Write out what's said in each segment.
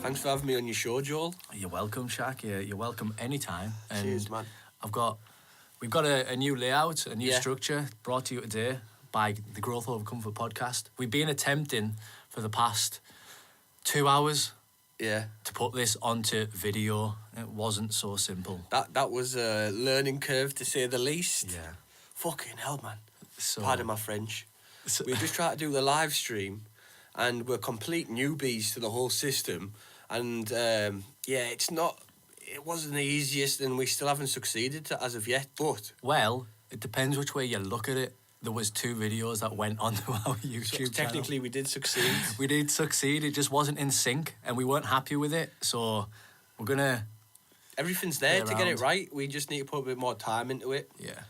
Thanks for having me on your show, Joel. You're welcome, Shaq. You're welcome anytime. And Cheers, man. We've got a new layout, a new Yeah. structure brought to you today by the Growth Over Comfort podcast. We've been attempting for the past 2 hours Yeah. to put this onto video. It wasn't so simple. That was a learning curve, to say the least. Yeah. Fucking hell, man. So, Pardon my French. so We just tried to do the live stream, and we're complete newbies to the whole system. And it wasn't the easiest, and we still haven't succeeded as of yet. But well, it depends which way you look at it. There was 2 videos that went onto our YouTube channel. technically, we did succeed. We did succeed. It just wasn't in sync, and we weren't happy with it. So we're gonna. Everything's there to get it around. right. We just need to put a bit more time into it. Yeah.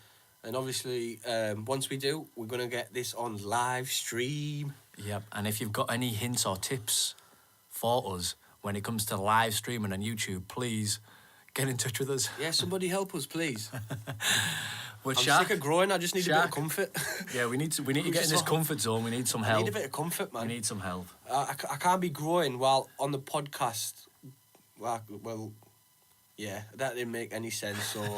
And obviously, once we do, we're gonna get this on live stream. Yep. And if you've got any hints or tips for us when it comes to live streaming on YouTube, please get in touch with us. Yeah, somebody help us, please. But I'm Shaq, sick of growing. I just need a bit of Shaq. comfort. yeah, we need to get in this comfort zone. We need some I help. need a bit of comfort, man. We need some help. I can't be growing while on the podcast. Well, yeah, that didn't make any sense. So,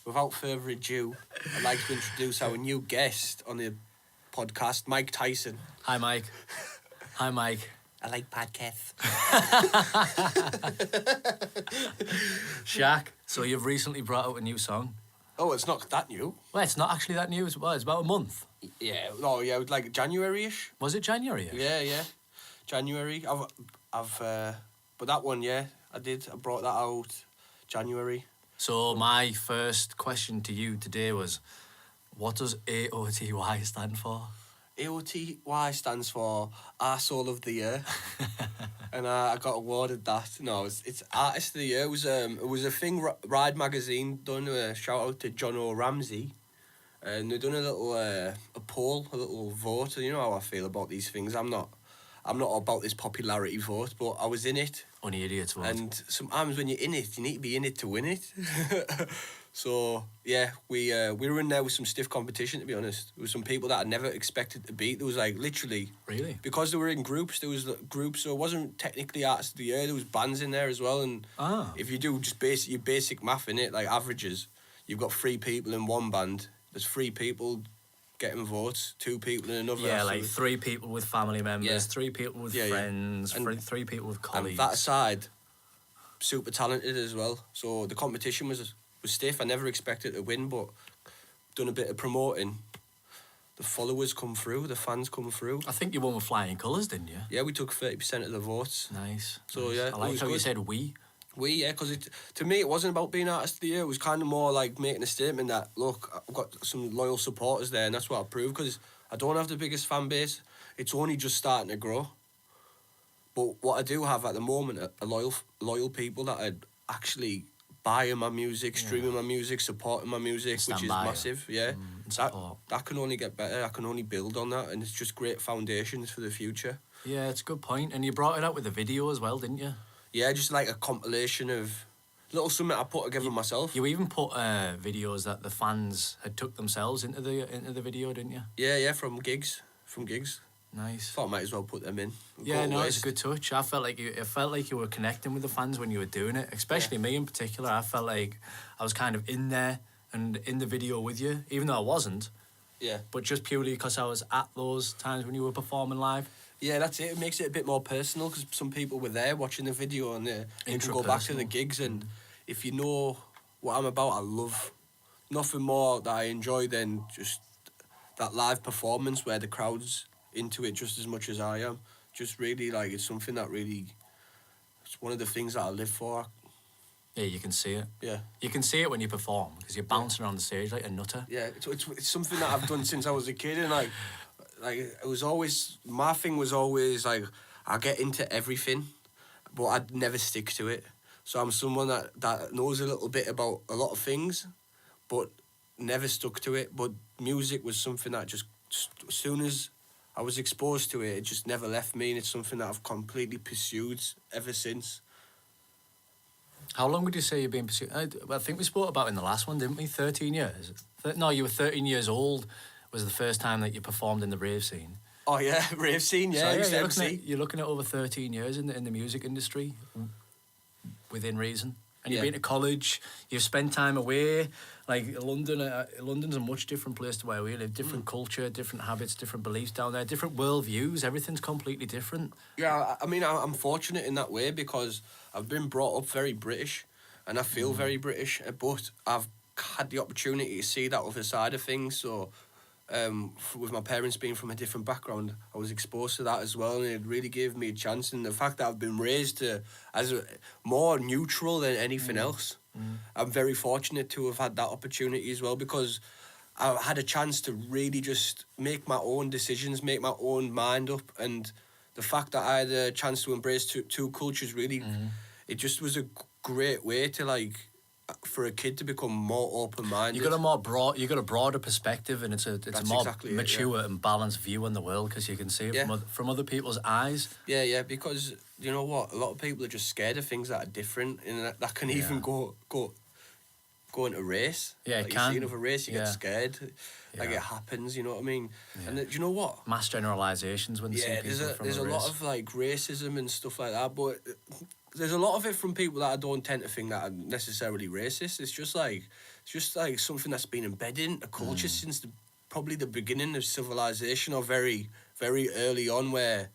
without further ado, I'd like to introduce our new guest on the podcast, Mike Tyson. Hi, Mike. Hi, Mike. I like podcasts. Shaq. So you've recently brought out a new song. Oh, it's not that new. Well, it's not actually that new. It's about a month. Yeah, no, yeah, it was like January-ish. Was it January? Yeah, January. But that one, yeah, I did. I brought that out January. So my first question to you today was, what does AOTY stand for? AOTY stands for Arsehole of the Year, and I got awarded that. No, it's Artist of the Year. It was a thing Ride magazine done. A shout out to John O'Ramsey, and they done a little a poll, a little vote. You know how I feel about these things. I'm not about this popularity vote, but I was in it. Only idiots vote. And sometimes when you're in it, you need to be in it to win it. So yeah, we were in there with some stiff competition, to be honest. There was some people that I never expected to beat. There was like literally Really? because they were in groups. There was groups, so it wasn't technically Artist of the Year. There was bands in there as well. And if you do just your basic math in it, like averages, you've got 3 people in one band. There's 3 people getting votes, 2 people in another. Yeah, so like 3 people with family members, Yeah. 3 people with Yeah, friends, And- 3 people with colleagues. And that aside, super talented as well. So the competition was stiff. I never expected to win, but done a bit of promoting. The followers come through, the fans come through. I think you won with flying colours, didn't you? Yeah, we took 30% of the votes. Nice. So, nice. yeah, I it like was how you good. said we. Because to me it wasn't about being Artist of the Year. It was kind of more like making a statement that, look, I've got some loyal supporters there, and that's what I prove. Because I don't have the biggest fan base. It's only just starting to grow. But what I do have at the moment are loyal people that are actually buying my music, streaming my music, supporting my music, Stand which is by you. massive. Yeah, And that support. can only get better. I can only build on that, and it's just great foundations for the future. Yeah, it's a good point. And you brought it out with a video as well, didn't you? Yeah, just like a compilation of little something I put together myself. You even put videos that the fans had took themselves into the video, didn't you? Yeah, from gigs. Nice. Thought I might as well put them in. Yeah, Go no, it's waste. a good touch. I felt like you were connecting with the fans when you were doing it, especially me in particular. I felt like I was kind of in there and in the video with you, even though I wasn't. Yeah. But just purely because I was at those times when you were performing live. Yeah, that's it. It makes it a bit more personal because some people were there watching the video and they can go back to the Intrapersonal. gigs. And if you know what I'm about, I love nothing more that I enjoy than just that live performance where the crowd's into it just as much as I am. Just really, like, it's something that really, it's one of the things that I live for. Yeah, you can see it. Yeah. You can see it when you perform because you're bouncing around the stage like a nutter. Yeah, it's something that I've done since I was a kid, and like it was always, my thing was always like, I get into everything, but I'd never stick to it. So I'm someone that knows a little bit about a lot of things, but never stuck to it. But music was something that just as soon as I was exposed to it, it just never left me, and it's something that I've completely pursued ever since. How long would you say you've been pursuing? I think we spoke about it in the last one, didn't we? 13 years? No, you were 13 years old was the first time that you performed in the rave scene. Oh yeah, rave scene. Yeah, So, I used to you're, MC. you're looking at over 13 years in the music industry, within reason. And you've been to college, you've spent time away. Like London, London's a much different place to where we live. Different culture, different habits, different beliefs down there, different worldviews. Everything's completely different. Yeah, I mean, I'm fortunate in that way because I've been brought up very British, and I feel very British. But I've had the opportunity to see that other side of things. So, with my parents being from a different background, I was exposed to that as well, and it really gave me a chance. And the fact that I've been raised more neutral than anything else, I'm very fortunate to have had that opportunity as well, because I had a chance to really just make my own decisions, make my own mind up, and the fact that I had a chance to embrace two cultures really, it just was a great way to for a kid to become more open-minded. You got a broader perspective, and it's a more exactly mature and balanced view on the world, because you can see it from other people's eyes. Yeah, because you know what, a lot of people are just scared of things that are different, and that can even go into a race. Yeah, like it can. You see another race, you get scared. Like it happens, you know what I mean? Yeah. And do you know what? Mass generalizations when you see people from there's a lot of racism and stuff like that, but there's a lot of it from people that I don't tend to think that are necessarily racist. It's just like something that's been embedded in a culture since probably the beginning of civilization, or very, very early on, where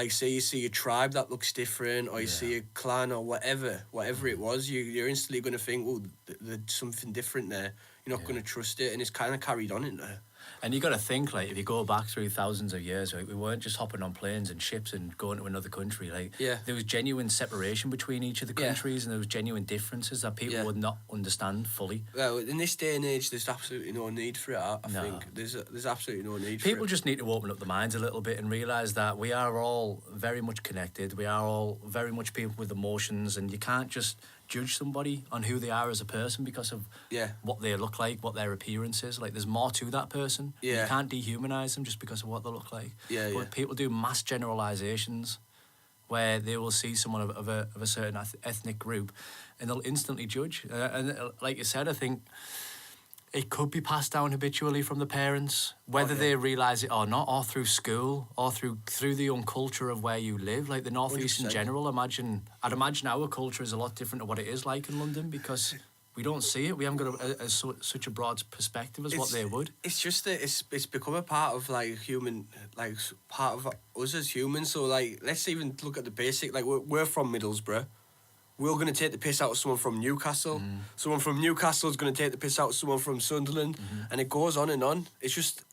say you see a tribe that looks different, or you see a clan or whatever it was, you're instantly going to think, oh, there's something different there. You're not going to trust it, and it's kind of carried on in there. And you got to think, if you go back through thousands of years, we weren't just hopping on planes and ships and going to another country. There was genuine separation between each of the countries, and there was genuine differences that people would not understand fully. Well, in this day and age, there's absolutely no need for it. I think there's absolutely no need for it. People just need to open up their minds a little bit and realise that we are all very much connected. We are all very much people with emotions, and you can't just judge somebody on who they are as a person because of what they look like, what their appearance is. There's more to that person. You can't dehumanise them just because of what they look like. But people do mass generalisations where they will see someone of a certain ethnic group and they'll instantly judge. And like you said, I think it could be passed down habitually from the parents, whether they realise it or not, or through school, or through the young culture of where you live. The North East in general, I'd imagine our culture is a lot different to what it is like in London, because we don't see it. We haven't got such a broad perspective as what they would. It's just that it's become a part of human, part of us as humans. So let's even look at the basic. We're from Middlesbrough. We're going to take the piss out of someone from Newcastle. Someone from Newcastle is going to take the piss out of someone from Sunderland. And it goes on and on. It just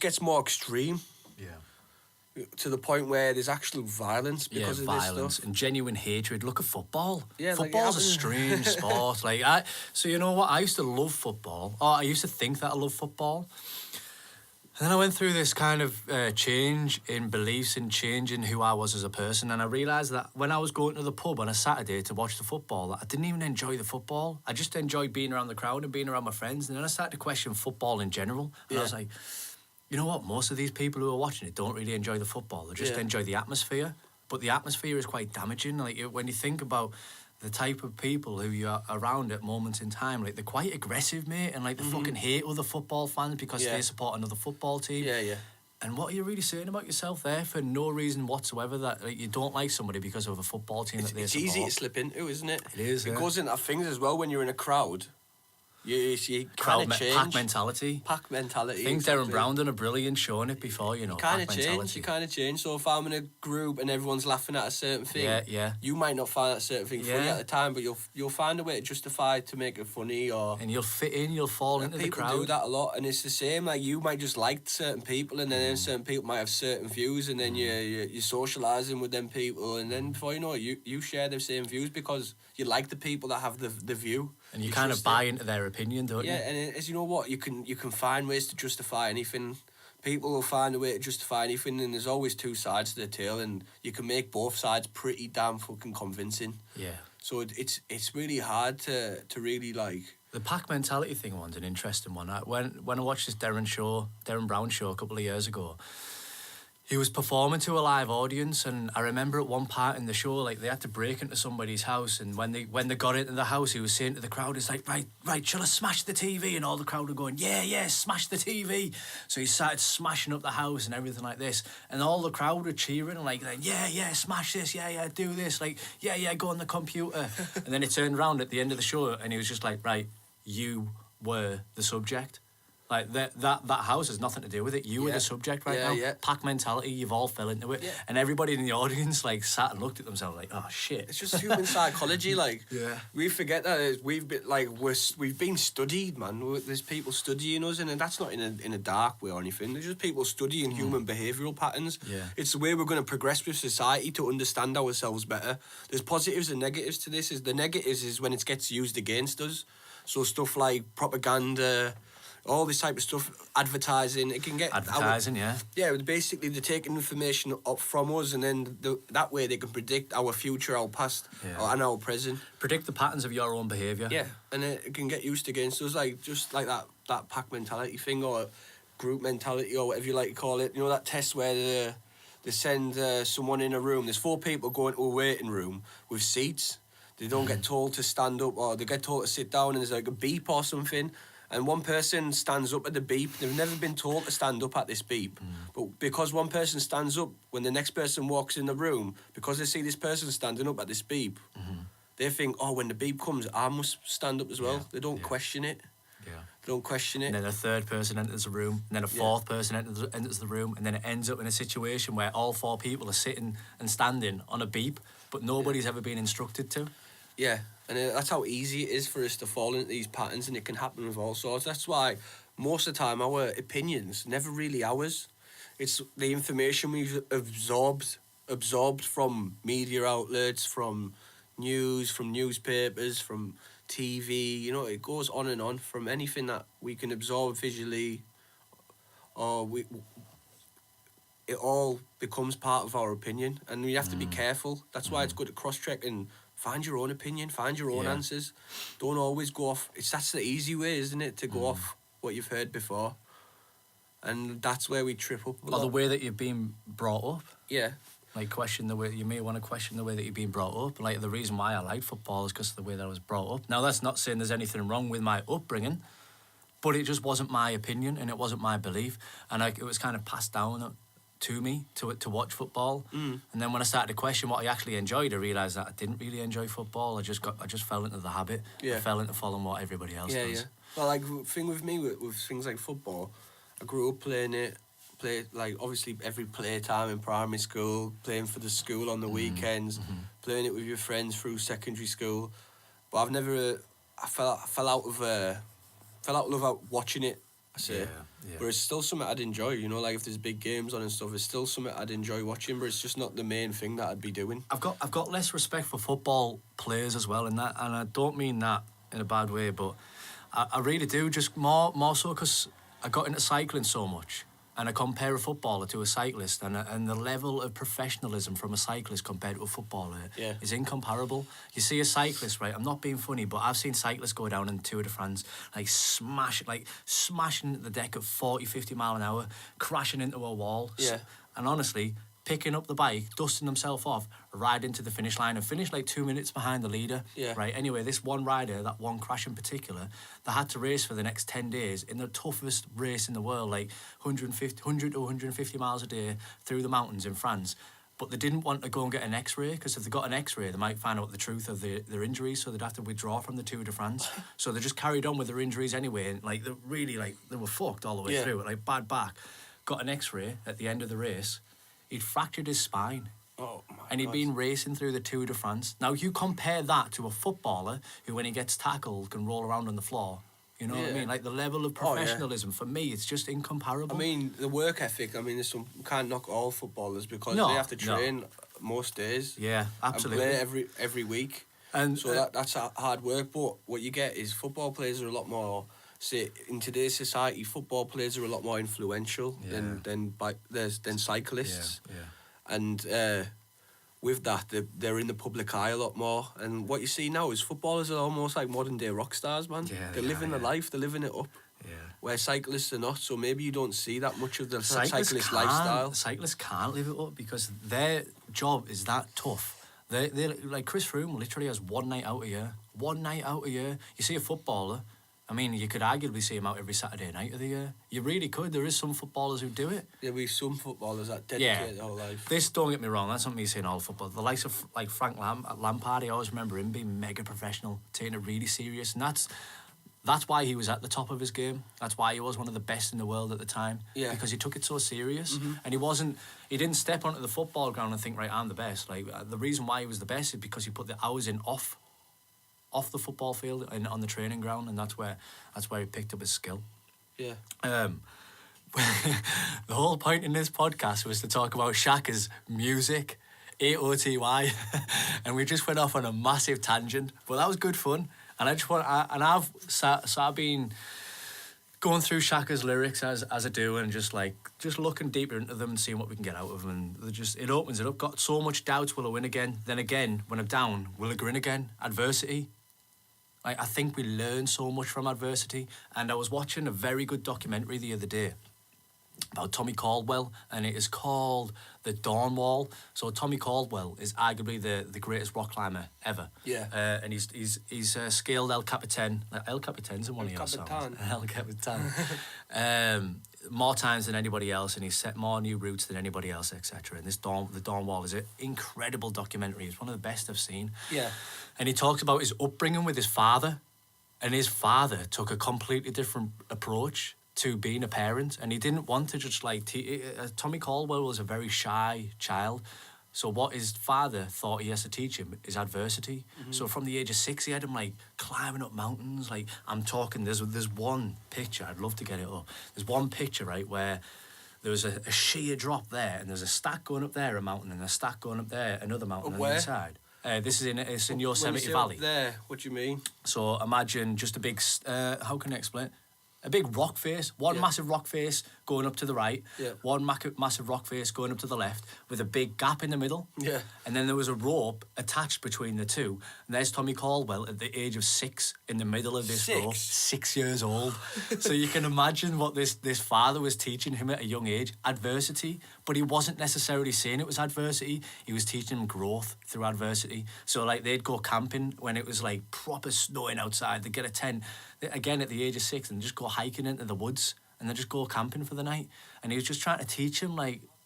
gets more extreme. Yeah. To the point where there's actual violence because of violence this stuff. And genuine hatred. Look at football. Yeah, football's a strange sport. So you know what? I used to love football. I used to think that I loved football. And then I went through this kind of change in beliefs and change in who I was as a person. And I realised that when I was going to the pub on a Saturday to watch the football, I didn't even enjoy the football. I just enjoyed being around the crowd and being around my friends. And then I started to question football in general. And I was like, you know what? Most of these people who are watching it don't really enjoy the football. They just enjoy the atmosphere. But the atmosphere is quite damaging. When you think about the type of people who you're around at moments in time, they're quite aggressive, mate, and they fucking hate other football fans because they support another football team. Yeah. And what are you really saying about yourself there for no reason whatsoever, that you don't like somebody because of a football team that they support? It's easy to slip into, isn't it? It is. It goes into things as well when you're in a crowd. You kind of change. Pack mentality. Pack mentality. I think Darren Brown done a brilliant show on it before, you kind of change. You kind of change. So if I'm in a group and everyone's laughing at a certain thing, you might not find that certain thing funny at the time, but you'll find a way to justify to make it funny, and you'll fit in. You'll fall into the crowd. People do that a lot, and it's the same. You might just like certain people, and then certain people might have certain views, and then you're socialising with them people, and then before you know it, you share the same views because you like the people that have the view. And you kind of buy into their opinion, don't you? Yeah, and as you know what, you can find ways to justify anything. People will find a way to justify anything, and there's always two sides to the tale, and you can make both sides pretty damn fucking convincing. Yeah. So it's really hard to really The pack mentality thing one's an interesting one. When I watched this Darren Brown show a couple of years ago, He was performing to a live audience, and I remember at one part in the show, like, they had to break into somebody's house, and when they got into the house, he was saying to the crowd, he's like, right, shall I smash the TV? And all the crowd were going, yeah, smash the TV. So he started smashing up the house and everything like this, and all the crowd were cheering, like yeah, smash this, yeah, do this, like, yeah, go on the computer. And then it turned around at the end of the show, and he was just like, right, you were the subject. Like, that house has nothing to do with it. You were the subject now. Yeah. Pack mentality, you've all fell into it. Yeah. And everybody in the audience, like, sat and looked at themselves like, oh, shit. It's just human psychology, like. Yeah. We forget that we've been, like, we've been studied, man. There's people studying us, and that's not in a dark way or anything. There's just people studying human behavioural patterns. Yeah. It's the way we're going to progress with society to understand ourselves better. There's positives and negatives to this. The negatives is when it gets used against us. So stuff like propaganda, all this type of stuff, advertising, it can get... Advertising, yeah. Yeah, basically they're taking information up from us, and then that way they can predict our future, our past, and our present. Predict the patterns of your own behaviour. Yeah, and it can get used against us, like, just like that pack mentality thing, or group mentality, or whatever you like to call it. You know, that test where they send someone in a room, there's 4 people going to a waiting room with seats. They don't get told to stand up, or they get told to sit down, and there's like a beep or something. And one person stands up at the beep. They've never been told to stand up at this beep. But because one person stands up, when the next person walks in the room, because they see this person standing up at this beep, they think, oh, when the beep comes, I must stand up as well. They don't question it. Yeah. They don't question it. And then a third person enters the room, and then a fourth person enters the room, and then it ends up in a situation where all 4 people are sitting and standing on a beep, but nobody's ever been instructed to. Yeah, and that's how easy it is for us to fall into these patterns, and it can happen with all sorts. That's why most of the time our opinions never really ours. It's the information we've absorbed from media outlets, from news, from newspapers, from TV. You know, it goes on and on. From anything that we can absorb visually, or it all becomes part of our opinion, and we have to be careful. That's why it's good to cross-check and find your own opinion, find your own answers. Don't always go off... That's the easy way, isn't it, to go off what you've heard before. And that's where we trip up. Or the way that you've been brought up. Yeah. Like, question the way... You may want to question the way that you've been brought up. Like, the reason why I like football is because of the way that I was brought up. Now, that's not saying there's anything wrong with my upbringing, but it just wasn't my opinion, and it wasn't my belief. And it was kind of passed down to me to watch football, and then when I started to question what I actually enjoyed, I realised that I didn't really enjoy football. I just fell into the habit. I fell into following what everybody else does. Yeah. Well, like, the thing with me with things like football, I grew up playing it. Like, obviously every playtime in primary school, playing for the school on the weekends, playing it with your friends through secondary school. But I've never I fell out of love watching it. I say. Yeah. But it's still something I'd enjoy, you know, like if there's big games on and stuff, it's still something I'd enjoy watching, but it's just not the main thing that I'd be doing. I've got less respect for football players as well, and I don't mean that in a bad way, but I really do, just more so because I got into cycling so much. And I compare a footballer to a cyclist, and the level of professionalism from a cyclist compared to a footballer is incomparable. You see a cyclist, right? I'm not being funny, but I've seen cyclists go down in the Tour de France, smashing the deck at 40, 50 mile an hour, crashing into a wall. Yeah. And honestly, picking up the bike, dusting himself off, ride into the finish line and finish like 2 minutes behind the leader. Yeah. Right. Anyway, this one rider, that one crash in particular, they had to race for the next 10 days in the toughest race in the world, like 100 to 150 miles a day through the mountains in France. But they didn't want to go and get an X-ray, because if they got an X-ray, they might find out the truth of their injuries, so they'd have to withdraw from the Tour de France. So they just carried on with their injuries anyway, and like they were fucked all the way through it, like bad back. Got an X-ray at the end of the race. He'd fractured his spine. Oh, my And he'd been racing through the Tour de France. Now, you compare that to a footballer who, when he gets tackled, can roll around on the floor. You know what I mean? Like, the level of professionalism, for me, it's just incomparable. I mean, the work ethic, you can't knock all footballers, because they have to train most days. Yeah, absolutely. And play every week. And so that's hard work. But what you get is football players are a lot more... Say, in today's society, football players are a lot more influential than cyclists. Yeah. And with that, they're in the public eye a lot more. And what you see now is footballers are almost like modern day rock stars, man. Yeah, they're living the life, they're living it up. Yeah. where cyclists are not. So maybe you don't see that much of the cyclist lifestyle. Cyclists can't live it up because their job is that tough. They like Chris Froome literally has one night out a year. One night out a year. You see a footballer, I mean, you could arguably see him out every Saturday night of the year. You really could. There is some footballers who do it. Yeah, we have some footballers that dedicate their whole life. This, don't get me wrong, that's not me saying all football. The likes of like Frank Lampard, I always remember him being mega professional, taking it really serious, and that's why he was at the top of his game. That's why he was one of the best in the world at the time. Yeah. Because he took it so serious, and he didn't step onto the football ground and think, right, I'm the best. Like the reason why he was the best is because he put the hours in off the football field and on the training ground, and that's where he picked up his skill. Yeah. The whole point in this podcast was to talk about Shaka's music, AOTY, and we just went off on a massive tangent, but that was good fun. And I've been going through Shaka's lyrics as I do, and just looking deeper into them and seeing what we can get out of them. And it opens it up. Got so much doubts. Will I win again? Then again, when I'm down, will I grin again? Adversity. I think we learn so much from adversity. And I was watching a very good documentary the other day about Tommy Caldwell, and it is called The Dawn Wall. So Tommy Caldwell is arguably the greatest rock climber ever. Yeah. And he's scaled El Capitan. El Capitan's in one of your songs. El Capitan. More times than anybody else, and he's set more new routes than anybody else, etc. And The Dawn Wall is an incredible documentary. It's one of the best I've seen. Yeah. And he talks about his upbringing with his father, and his father took a completely different approach to being a parent, and he didn't want to just Tommy Caldwell was a very shy child, so what his father thought he has to teach him is adversity. So from the age of 6 he had him climbing up mountains. I'm talking, there's one picture, I'd love to get it up, there's one picture, right, where there was a sheer drop there, and there's a stack going up there, a mountain, and a stack going up there, another mountain on the other side. This is in Yosemite Valley. Up there, what do you mean? So imagine just a big, how can I explain it? A big rock face, massive rock face going up to the right, one massive rock face going up to the left, with a big gap in the middle. Yeah. And then there was a rope attached between the two. And there's Tommy Caldwell at the age of 6 in the middle of this rope. 6 years old. So you can imagine what this father was teaching him at a young age. Adversity. But he wasn't necessarily saying it was adversity. He was teaching him growth through adversity. So they'd go camping when it was proper snowing outside. They'd get a tent, again at the age of 6, and just go hiking into the woods, and they'd just go camping for the night. And he was just trying to teach him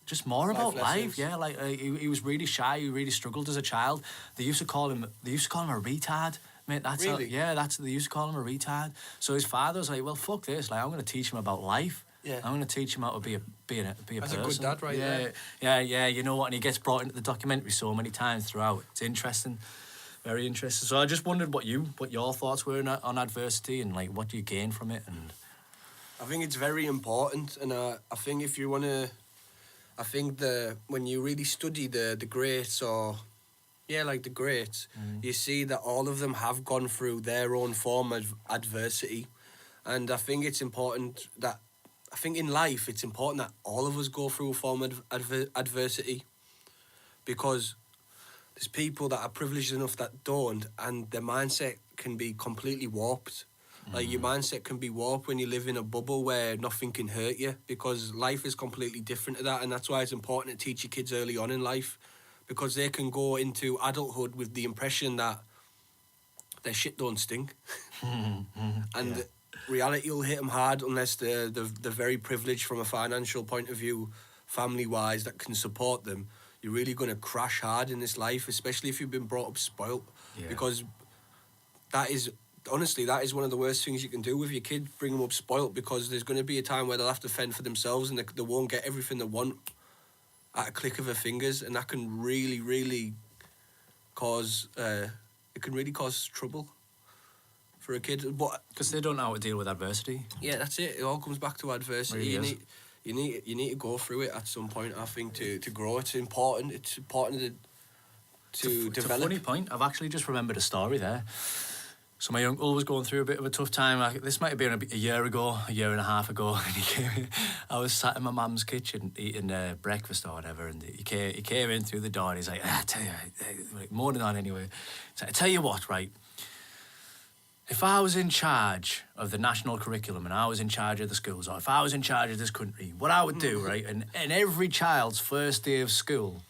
just more about life. Yeah, he was really shy. He really struggled as a child. They used to call him a retard. Mate, that's really? They used to call him a retard. So his father was like, well, fuck this. I'm going to teach him about life. Yeah. I'm going to teach him how to be a That's person. a good dad right there. Yeah, you know what? And he gets brought into the documentary so many times throughout. It's interesting. Very interesting. So I just wondered what your thoughts were on adversity, and what do you gain from it. And I think it's very important, and I think if you want to, when you really study the greats, or the greats, you see that all of them have gone through their own form of adversity, and I think it's important that, in life it's important that all of us go through a form of adversity, because there's people that are privileged enough that don't, and their mindset can be completely warped. Your mindset can be warped when you live in a bubble where nothing can hurt you, because life is completely different to that. And that's why it's important to teach your kids early on in life, because they can go into adulthood with the impression that their shit don't stink. And reality will hit them hard unless they're very privileged from a financial point of view, family-wise, that can support them. You're really going to crash hard in this life, especially if you've been brought up spoilt. Yeah. Because that is one of the worst things you can do with your kid, bring them up spoilt, because there's going to be a time where they'll have to fend for themselves, and they won't get everything they want at a click of their fingers, and that can really, really cause trouble for a kid. Because they don't know how to deal with adversity. Yeah, that's it. It all comes back to adversity. Really You need to go through it at some point, I think, to grow. It's important. It's important to develop. It's a funny point. I've actually just remembered a story there. So my uncle was going through a bit of a tough time. This might have been a year and a half ago. And I was sat in my mum's kitchen eating breakfast or whatever, and he came in through the door, and he's like, I tell you, moaning on anyway. So I tell you what, right? If I was in charge of the national curriculum and I was in charge of the schools, or if I was in charge of this country, what I would do, right, and every child's first day of school,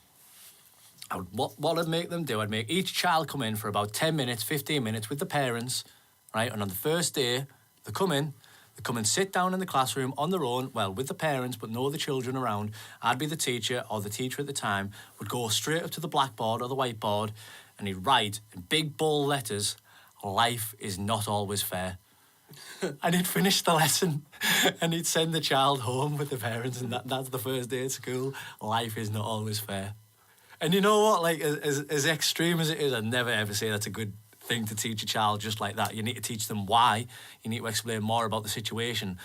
what I'd make them do, I'd make each child come in for about 10 minutes, 15 minutes with the parents, right, and on the first day, they come in sit down in the classroom on their own, well, with the parents, but no other children around. I'd be the teacher, or the teacher at the time would go straight up to the blackboard or the whiteboard, and he'd write in big bold letters, "Life is not always fair." And he'd finish the lesson and he'd send the child home with the parents, and that's the first day at school. Life is not always fair. And you know what, like, as extreme as it is, I'd never ever say that's a good thing to teach a child just like that. You need to teach them why. You need to explain more about the situation.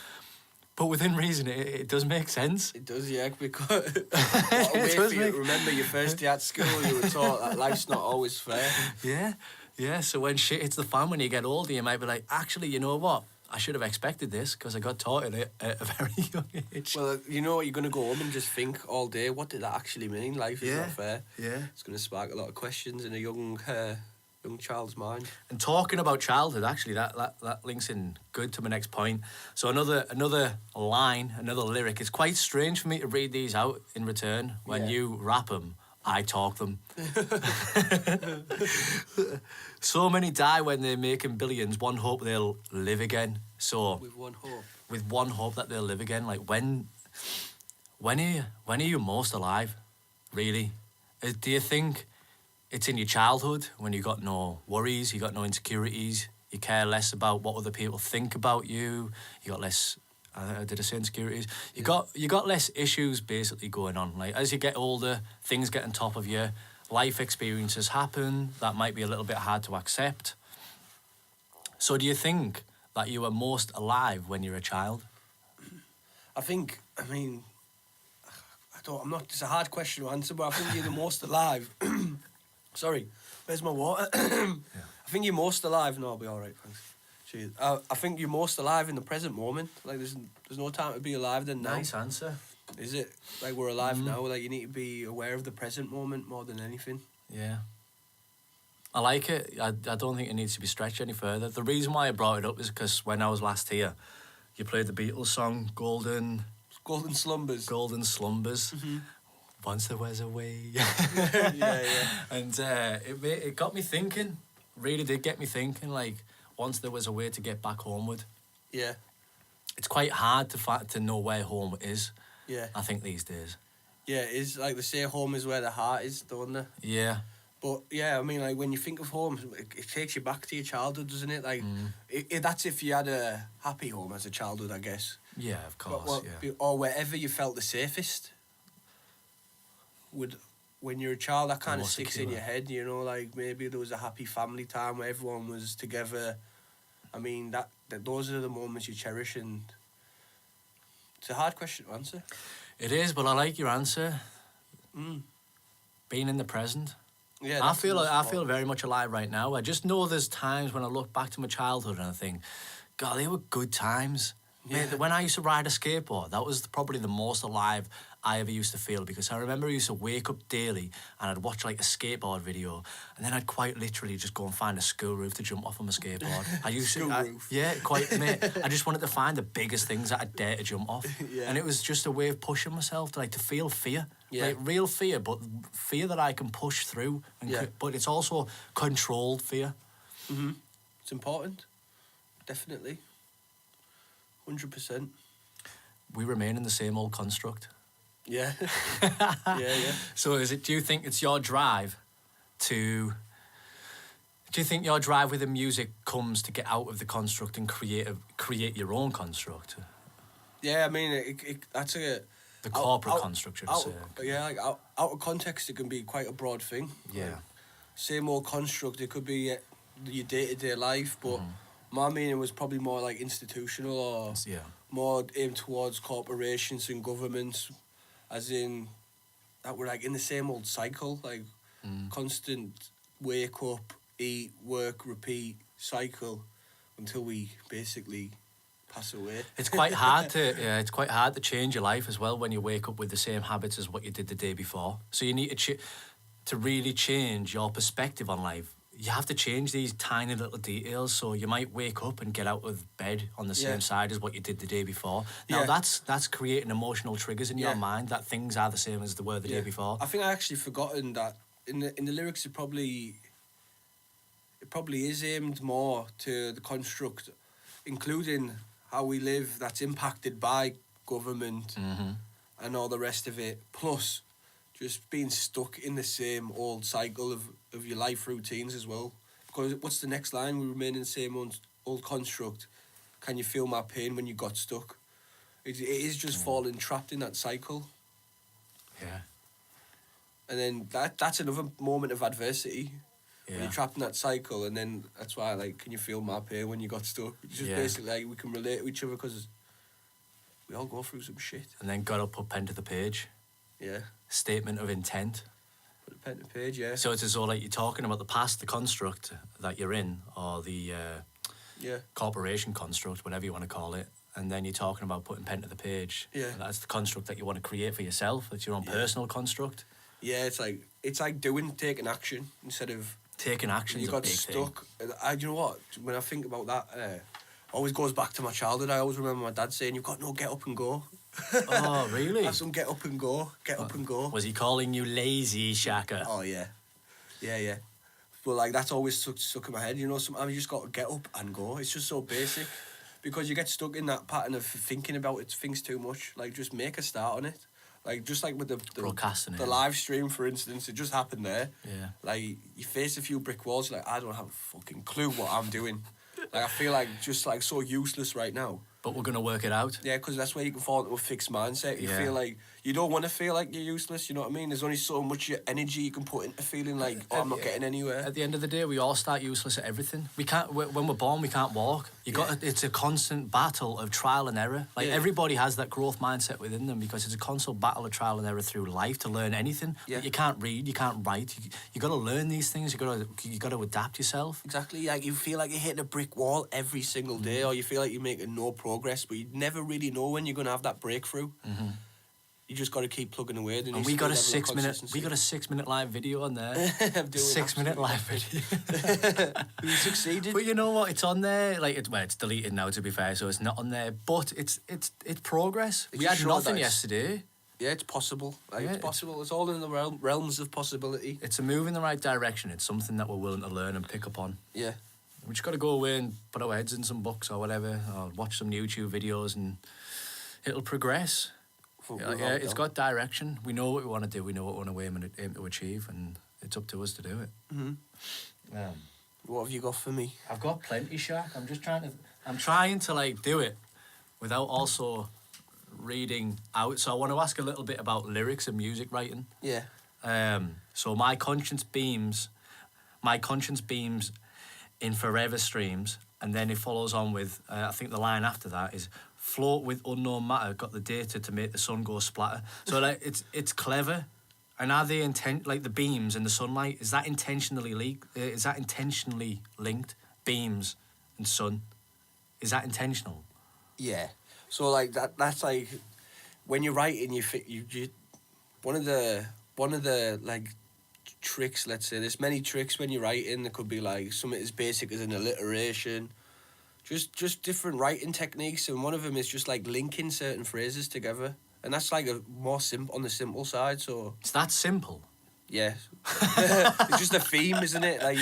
But within reason, it does make sense. It does, yeah, because what a way for you to remember your first day at school, you were taught that life's not always fair. Yeah, so when shit hits the fan when you get older, you might be like, actually, you know what? I should have expected this because I got taught it at a very young age. Well, you know what, you're going to go home and just think all day, what did that actually mean? Life is not fair. Yeah. It's going to spark a lot of questions in a young child's mind. And talking about childhood, actually, that links in good to my next point. So another line, another lyric. It's quite strange for me to read these out in return. When you rap them, I talk them. So many die when they're making billions. One hope they'll live again. So with one hope that they'll live again. Like when are you most alive? Really? Do you think it's in your childhood when you got no worries, you got no insecurities, you care less about what other people think about you, you got less. Did I say insecurities? You got less issues basically going on. Like as you get older, things get on top of you. Life experiences happen that might be a little bit hard to accept. So do you think that you were most alive when you're a child? It's a hard question to answer, but I think you're the most alive. Sorry, where's my water? I think you're most alive. No, I'll be all right, thanks. Cheers. I think you're most alive in the present moment. Like there's no time to be alive than now. Nice answer. Is it? Like we're alive now. Like you need to be aware of the present moment more than anything. Yeah. I like it. I don't think it needs to be stretched any further. The reason why I brought it up is because when I was last here, you played the Beatles song Golden Slumbers. Golden Slumbers. Mm-hmm. Once there was a way. yeah. And it got me thinking. Really did get me thinking. Like once there was a way to get back homeward. Yeah. It's quite hard to know where home is. Yeah. I think these days. Yeah, it is. Like they say, home is where the heart is, don't they? Yeah. But yeah, I mean, like when you think of home, it takes you back to your childhood, doesn't it? Like, that's if you had a happy home as a childhood, I guess. Yeah, of course. Or wherever you felt the safest. When you're a child, that kind of sticks in your head, you know. Like maybe there was a happy family time where everyone was together. I mean, that those are the moments you cherish, and it's a hard question to answer. It is, but I like your answer. Being in the present. Yeah, I feel very much alive right now. I just know there's times when I look back to my childhood and I think, God, they were good times. Yeah. Mate, when I used to ride a skateboard, that was probably the most alive I ever used to feel, because I remember I used to wake up daily and I'd watch like a skateboard video, and then I'd quite literally just go and find a school roof to jump off on my skateboard. I used roof. Yeah, quite, mate. I just wanted to find the biggest things that I'd dare to jump off. Yeah. And it was just a way of pushing myself to feel fear. Yeah. Like real fear, but fear that I can push through. But it's also controlled fear. Mm-hmm. It's important. Definitely. 100%. We remain in the same old construct. Yeah. yeah. So do you think it's your drive do you think your drive with the music comes to get out of the construct and create your own construct? Yeah, I mean, that's the corporate construct, should I say. Yeah, like out of context, it can be quite a broad thing. Yeah. Like, same old construct, it could be your day-to-day life, but my meaning was probably more like institutional or more aimed towards corporations and governments, as in that we're like in the same old cycle, like constant wake up, eat, work, repeat cycle until we basically pass away. It's quite hard to change your life as well when you wake up with the same habits as what you did the day before. So you need to really change your perspective on life. you have to change these tiny little details. So you might wake up and get out of bed on the same side as what you did the day before. Now that's creating emotional triggers in your mind that things are the same as they were the day before. I think I actually forgotten that in the lyrics it probably is aimed more to the construct, including how we live, that's impacted by government and all the rest of it, plus just being stuck in the same old cycle of your life routines as well. Because what's the next line? We remain in the same old construct. Can you feel my pain when you got stuck? It is just falling trapped in that cycle. Yeah. And then that's another moment of adversity. Yeah. When you're trapped in that cycle, and then that's why, like, can you feel my pain when you got stuck? It's just basically like we can relate to each other because we all go through some shit. And then gotta put pen to the page. Yeah. Statement of intent. Put a pen to the page, yeah. So it's as though like you're talking about the past, the construct that you're in, or the corporation construct, whatever you want to call it, and then you're talking about putting pen to the page. Yeah. And that's the construct that you want to create for yourself. It's your own personal construct. Yeah, it's like taking action instead of taking action. You got stuck. You know what? When I think about that, always goes back to my childhood. I always remember my dad saying, "You've got no get up and go." Oh, really? Have some get up and go. Get up and go. Was he calling you lazy, Shaka? Oh yeah. But like that's always stuck in my head. You know, sometimes you just got to get up and go. It's just so basic, because you get stuck in that pattern of thinking about things too much. Like, just make a start on it. Like, just like with the live stream, for instance, it just happened there. Yeah. Like, you face a few brick walls, you're like, I don't have a fucking clue what I'm doing. Like, I feel like just like so useless right now. But we're going to work it out. Yeah, because that's where you can fall into a fixed mindset. You feel like, you don't want to feel like you're useless, you know what I mean? There's only so much energy you can put into feeling like, I'm not getting anywhere. At the end of the day, we all start useless at everything. We can't, when we're born, we can't walk. It's a constant battle of trial and error. Like, everybody has that growth mindset within them, because it's a constant battle of trial and error through life to learn anything. Yeah. You can't read, you can't write. You got to learn these things. You got to adapt yourself. Exactly. Like, you feel like you're hitting a brick wall every single day, or you feel like you're making no progress, but you never really know when you're going to have that breakthrough. Mm-hmm. You just got to keep plugging away. And we got a 6-minute live video on there. 6-minute live video. We succeeded. But you know what? It's on there. Like, it's deleted now, to be fair, so it's not on there. But it's progress. We had nothing yesterday. Yeah, it's possible. It's possible. It's all in the realms of possibility. It's a move in the right direction. It's something that we're willing to learn and pick up on. Yeah. We just got to go away and put our heads in some books or whatever, or watch some YouTube videos, and it'll progress. Yeah, it's got direction. We know what we want to do. We know what we want to aim to achieve, and it's up to us to do it. Mm-hmm. What have you got for me? I've got plenty, Shaq. I'm trying to like do it without also reading out. So I want to ask a little bit about lyrics and music writing. Yeah. So my conscience beams in forever streams, and then it follows on with I think the line after that is, float with unknown matter, got the data to make the sun go splatter. So like it's clever. And are they like the beams and the sunlight, is that intentionally linked? Beams and sun, is that intentional? Yeah. So like that's like when you're writing, you one of the like tricks, let's say, there's many tricks when you're writing. There could be like something as basic as an alliteration, just different writing techniques, and one of them is just like linking certain phrases together, and that's like a more on the simple side. So it's that simple. Yeah. It's just a theme, isn't it? Like,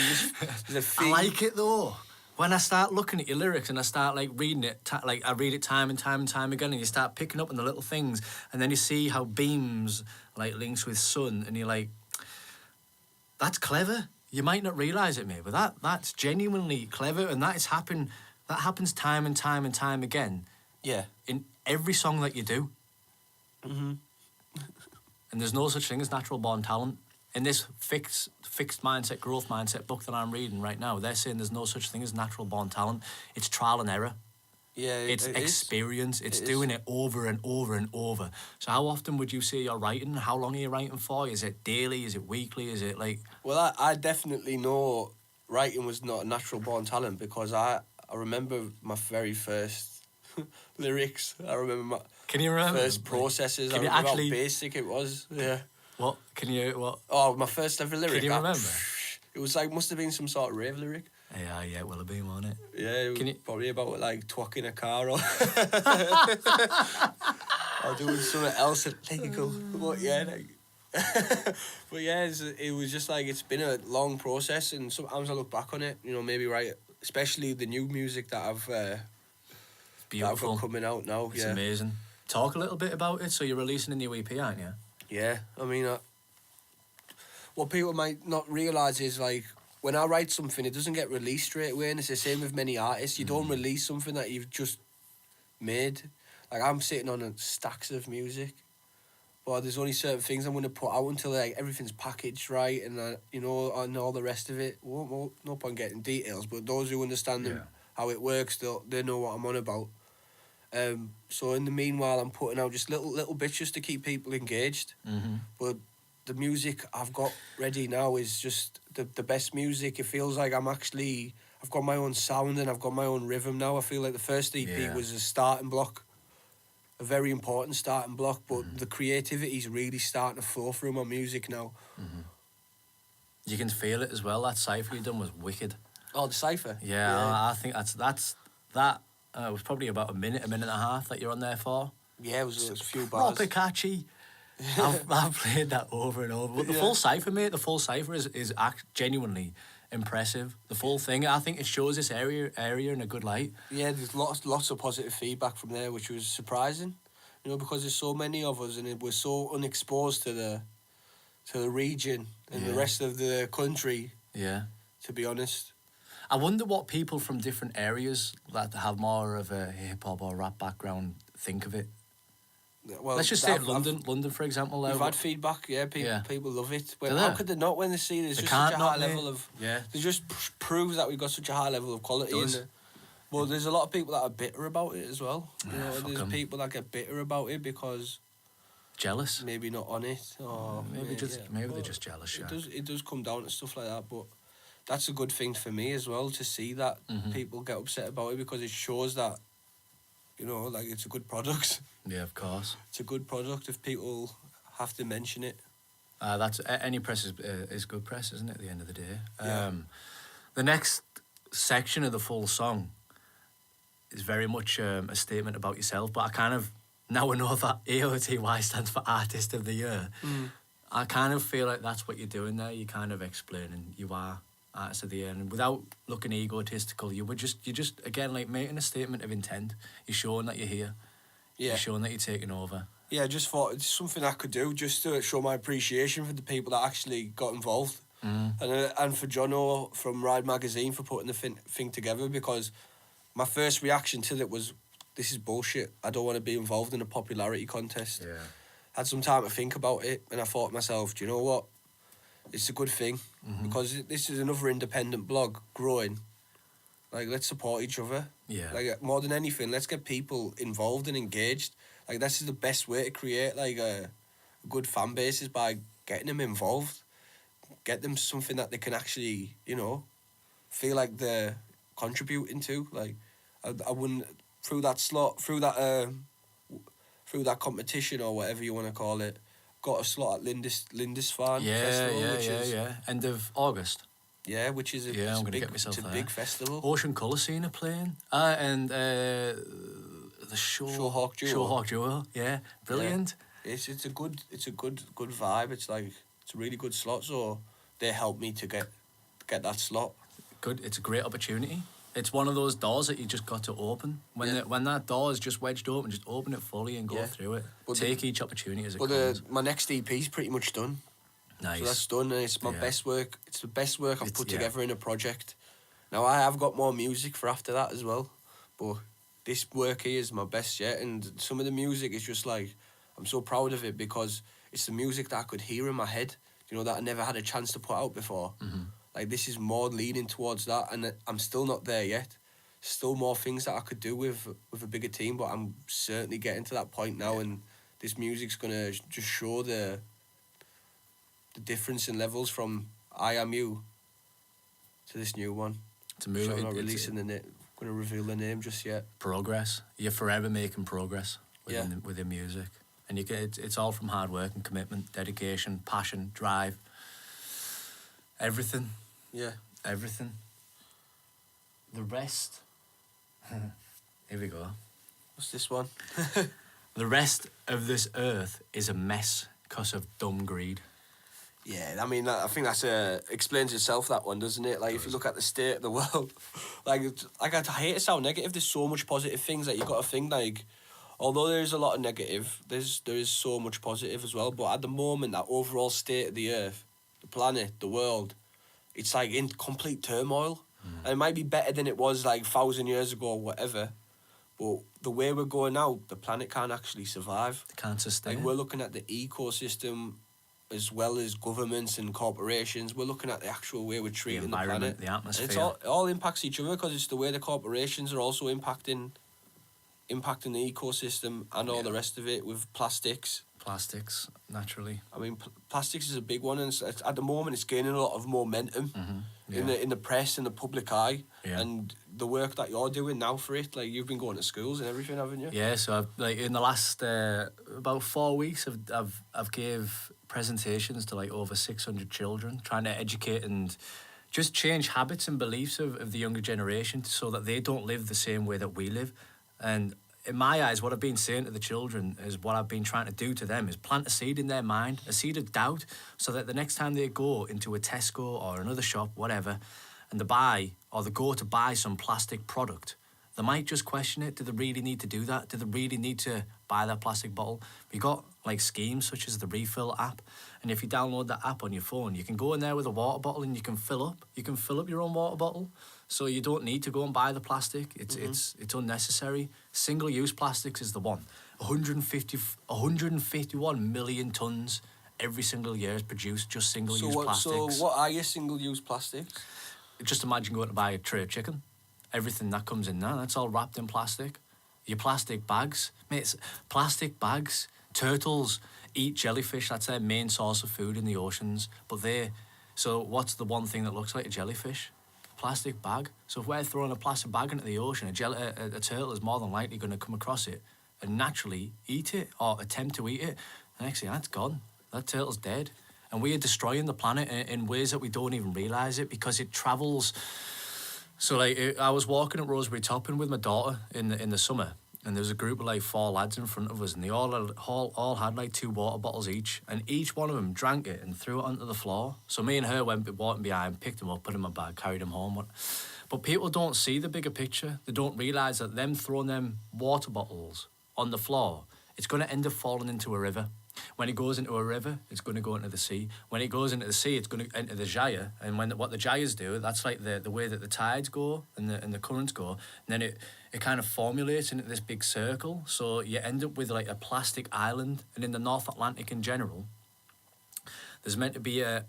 there's a theme. I like it though. When I start looking at your lyrics and I start like reading it, like I read it time and time and time again, and you start picking up on the little things, and then you see how beams like links with sun, and you're like, that's clever. You might not realise it, mate, but that's genuinely clever, and that happens time and time and time again. Yeah. In every song that you do. Mm-hmm. And there's no such thing as natural born talent. In this fixed mindset, growth mindset book that I'm reading right now, they're saying there's no such thing as natural born talent. It's trial and error. Yeah, it's experience. It's doing it over and over and over. So how often would you say you're writing? How long are you writing for? Is it daily? Is it weekly? Is it like... Well, I definitely know writing was not a natural born talent, because I remember my very first lyrics. I remember my Can you remember first processes. I remember how basic it was. Yeah. What? Can you... What? Oh, my first ever lyric. Can you remember? It was like, must have been some sort of rave lyric. Yeah, it will have been, won't it? Yeah, it was probably about like twacking a car or or doing something else illegal. But yeah, like, but yeah, it was just like, it's been a long process, and sometimes I look back on it, you know, maybe especially the new music that I've got coming out now. It's amazing. Talk a little bit about it. So you're releasing a new EP, aren't you? Yeah, I mean, what people might not realise is, like, when I write something, it doesn't get released straight away, and it's the same with many artists. You don't release something that you've just made. Like, I'm sitting on stacks of music, but there's only certain things I'm going to put out until, like, everything's packaged right, and you know, and all the rest of it. No point getting details, but those who understand how it works, they know what I'm on about. So in the meanwhile, I'm putting out just little bits just to keep people engaged. But the music I've got ready now is just the best music. It feels like I've got my own sound and I've got my own rhythm now. I feel like the first EP was a starting block, a very important starting block, but the creativity's really starting to flow through my music now. You can feel it as well. That cypher you done was wicked. Oh, the cypher? Yeah. I think that was probably about a minute and a half that you're on there for. Yeah, it was a few bars. Proper catchy. I've played that over and over. But the full cypher, mate, is genuinely impressive. The full thing, I think it shows this area in a good light. Yeah, there's lots of positive feedback from there, which was surprising. You know, because there's so many of us, and we're so unexposed to the region and the rest of the country. Yeah. To be honest. I wonder what people from different areas that have more of a hip-hop or rap background think of it. Well, let's just say London, for example. We've had feedback, people love it. But how could they not when they see there's just such a high level of... Yeah. It just proves that we've got such a high level of quality in it. Well, there's a lot of people that are bitter about it as well. You know, there's people that get bitter about it because... Jealous? Maybe not on it. Or maybe they're just jealous, It does come down to stuff like that, but... That's a good thing for me as well, to see that people get upset about it, because it shows that, you know, like, it's a good product. Yeah, of course. It's a good product if people have to mention it. That's any press is good press, isn't it, at the end of the day? The next section of the full song is very much a statement about yourself, but I kind of, now I know that AOTY stands for Artist of the Year. I kind of feel like that's what you're doing there. You're kind of explaining you are Artist of the Year, and without looking egotistical, you're just again, like, making a statement of intent. You're showing that you're here. Yeah. You're showing that you're taking over. Yeah, I just thought it's something I could do just to show my appreciation for the people that actually got involved, and for Jono from Ride Magazine for putting the thing together, because my first reaction to it was, this is bullshit. I don't want to be involved in a popularity contest. Yeah. I had some time to think about it, and I thought to myself, do you know what? It's a good thing, because this is another independent blog growing. Like, let's support each other. Yeah. Like, more than anything, let's get people involved and engaged. Like, this is the best way to create, like, a good fan base, is by getting them involved. Get them something that they can actually, you know, feel like they're contributing to. Like, I wouldn't, through that competition or whatever you want to call it, got a slot at Lindisfarne Festival. Yeah. End of August. Yeah, which is a big festival. Ocean Colour Scene are playing. And the Showhawk Duo. Yeah, brilliant. Yeah. It's a good vibe. It's like, it's a really good slot, so they helped me to get that slot. Good. It's a great opportunity. It's one of those doors that you just got to open. When that door is just wedged open, just open it fully and go through it. But take each opportunity as it comes. My next EP's pretty much done. Nice. So that's done, and it's my best work. It's the best work I've put together in a project. Now, I have got more music for after that as well, but this work here is my best yet, and some of the music is just like, I'm so proud of it, because it's the music that I could hear in my head, you know, that I never had a chance to put out before. Like, this is more leaning towards that, and I'm still not there yet. Still more things that I could do with a bigger team, but I'm certainly getting to that point now, and this music's gonna just show the difference in levels from I Am You to this new one. It's a movie. So I'm not releasing going to reveal the name just yet. Progress. You're forever making progress within music, and it's all from hard work and commitment, dedication, passion, drive, everything. Yeah. Everything. The rest... Here we go. What's this one? The rest of this earth is a mess because of dumb greed. Yeah, I mean, I think that's explains itself, that one, doesn't it? Like, if you look at the state of the world, like I hate to sound negative, there's so much positive things that you got to think, like, although there is a lot of negative, there is so much positive as well. But at the moment, that overall state of the earth, the planet, the world, it's like in complete turmoil. And it might be better than it was like 1,000 years ago or whatever. But the way we're going now, the planet can't actually survive. It can't sustain. Like, we're looking at the ecosystem as well as governments and corporations. We're looking at the actual way we're treating the planet. The atmosphere. And it all impacts each other, because it's the way the corporations are also impacting the ecosystem and all the rest of it with plastics. Plastics, naturally. I mean, plastics is a big one, and it's, at the moment, it's gaining a lot of momentum in the press and the public eye. Yeah. And the work that you're doing now for it, like, you've been going to schools and everything, haven't you? Yeah, so I've, like, in the last about 4 weeks, I've gave presentations to like over 600 children, trying to educate and just change habits and beliefs of the younger generation so that they don't live the same way that we live. And in my eyes, what I've been saying to the children is what I've been trying to do to them is plant a seed in their mind, a seed of doubt, so that the next time they go into a Tesco or another shop, whatever, and they go to buy some plastic product, they might just question it. Do they really need to do that? Do they really need to buy that plastic bottle? We got like schemes such as the Refill app, and if you download that app on your phone, you can go in there with a water bottle and you can fill up your own water bottle. So you don't need to go and buy the plastic. It's unnecessary. Single-use plastics is the one. 151 million tonnes every single year is produced, just single-use plastics. So what are your single-use plastics? Just imagine going to buy a tray of chicken. Everything that comes in there, that's all wrapped in plastic. Your plastic bags. Mate, plastic bags. Turtles eat jellyfish. That's their main source of food in the oceans. So what's the one thing that looks like a jellyfish? Plastic bag. So if we're throwing a plastic bag into the ocean, a turtle is more than likely going to come across it and naturally eat it or attempt to eat it. And next thing, that's gone. That turtle's dead. And we are destroying the planet in ways that we don't even realise it, because it travels. So like, I was walking at Rosebery Topping with my daughter in the summer, and there was a group of like 4 lads in front of us, and they all had like 2 water bottles each, and each one of them drank it and threw it onto the floor. So me and her went walking behind, picked them up, put them in my bag, carried them home. But people don't see the bigger picture. They don't realise that them throwing them water bottles on the floor, it's going to end up falling into a river. When it goes into a river, it's going to go into the sea. When it goes into the sea, it's going to enter the gyre. And what the gyres do, that's like the way that the tides go and the currents go. And then it kind of formulates into this big circle. So you end up with like a plastic island. And in the North Atlantic in general, there's meant to be a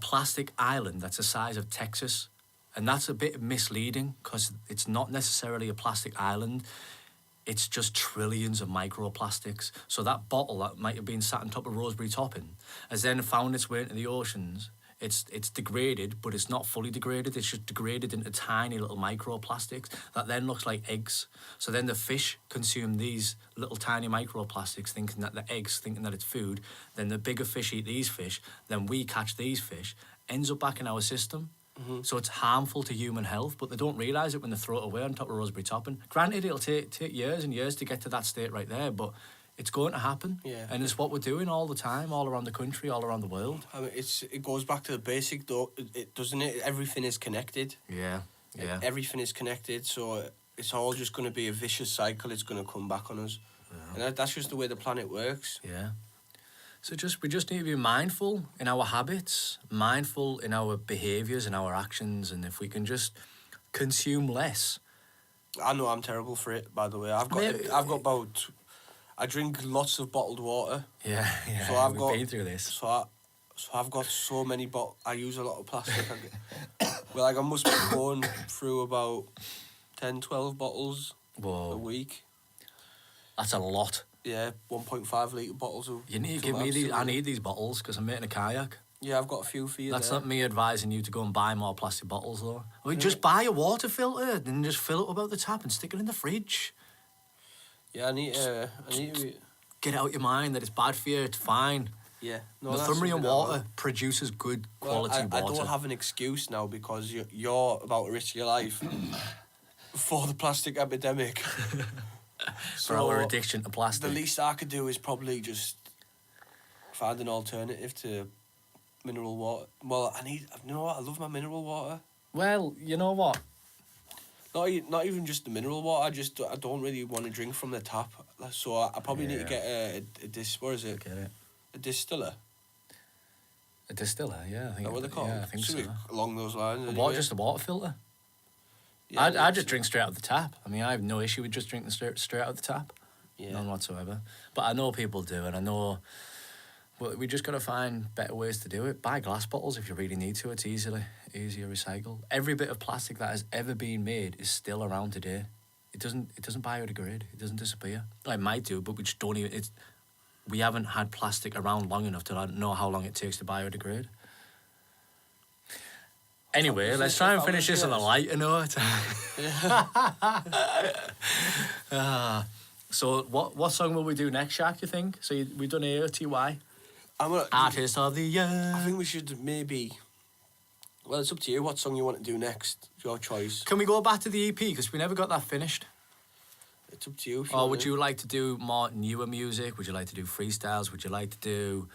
plastic island that's the size of Texas. And that's a bit misleading, because it's not necessarily a plastic island. It's just trillions of microplastics. So that bottle that might have been sat on top of Rosebery Topping has then found its way into the oceans. It's degraded, but it's not fully degraded. It's just degraded into tiny little microplastics that then looks like eggs. So then the fish consume these little tiny microplastics, thinking that they're eggs, thinking that it's food. Then the bigger fish eat these fish. Then we catch these fish. Ends up back in our system. Mm-hmm. So it's harmful to human health, but they don't realise it when they throw it away on top of Rosebery Topping. Granted, it'll take years and years to get to that state right there, but it's going to happen. Yeah. And it's what we're doing all the time, all around the country, all around the world. I mean, it goes back to the basic, though, doesn't it? Everything is connected. Yeah. Everything is connected, so it's all just going to be a vicious cycle. It's going to come back on us. Yeah. And that's just the way the planet works. Yeah. So we just need to be mindful in our habits, mindful in our behaviours and our actions, and if we can just consume less. I know I'm terrible for it, by the way. I drink lots of bottled water. Yeah. So we've been through this. So I've got so many bottles. I use a lot of plastic. I must be going through about 10, 12 bottles a week. That's a lot. Yeah, 1.5 litre bottles of... You need to give me these. I need these bottles because I'm making a kayak. Yeah, I've got a few for you. That's not me advising you to go and buy more plastic bottles, though. Just buy a water filter and just fill it up out the tap and stick it in the fridge. Yeah, I need to... Get out your mind that it's bad for you. It's fine. Yeah. No, Northumbrian water produces good quality water. I don't have an excuse now because you're about to risk your life for the plastic epidemic. For our addiction to plastic. The least I could do is probably just find an alternative to mineral water. Well, you know what? I love my mineral water. Well, you know what? Not even just the mineral water. I don't really want to drink from the tap. So I probably need to get a what is it? Get it. A distiller. A distiller, yeah. I think. What are they called? Yeah, I think so. Along those lines. What? Just a water filter. Yeah, I just drink straight out of the tap. I mean, I have no issue with just drinking straight out of the tap. Yeah. None whatsoever. But I know people do, and I know. Well, we just got to find better ways to do it. Buy glass bottles if you really need to. It's easier recycled. Every bit of plastic that has ever been made is still around today. It doesn't biodegrade. It doesn't disappear. It might do, but we just don't even. We haven't had plastic around long enough to know how long it takes to biodegrade. Anyway, let's try and finish this on a lighter note. So what song will we do next, Shaq, you think? So we've done AOTY. Artist of the Year. I think we should maybe... Well, it's up to you what song you want to do next. It's your choice. Can we go back to the EP? Because we never got that finished. It's up to you. Or would you like to do more newer music? Would you like to do freestyles? Would you like to do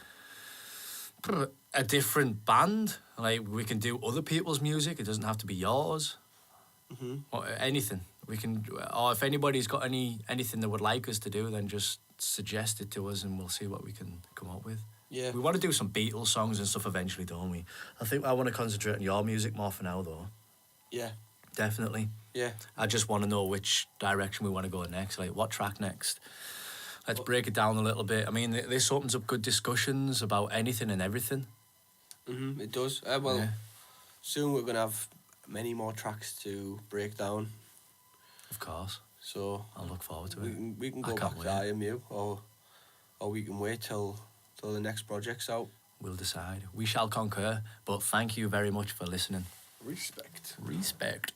a different band? Like, we can do other people's music. It doesn't have to be yours. Mm-hmm. Or anything. We can... Or if anybody's got anything they would like us to do, then just suggest it to us and we'll see what we can come up with. Yeah. We want to do some Beatles songs and stuff eventually, don't we? I think I want to concentrate on your music more for now, though. Yeah. Definitely. Yeah. I just want to know which direction we want to go next. Like, what track next? Let's break it down a little bit. I mean, this opens up good discussions about anything and everything. Mm-hmm, it does. Soon we're going to have many more tracks to break down. Of course. So I'll look forward to it. We can go back to IMU, or we can wait till the next project's out. We'll decide. We shall concur. But thank you very much for listening. Respect. Respect.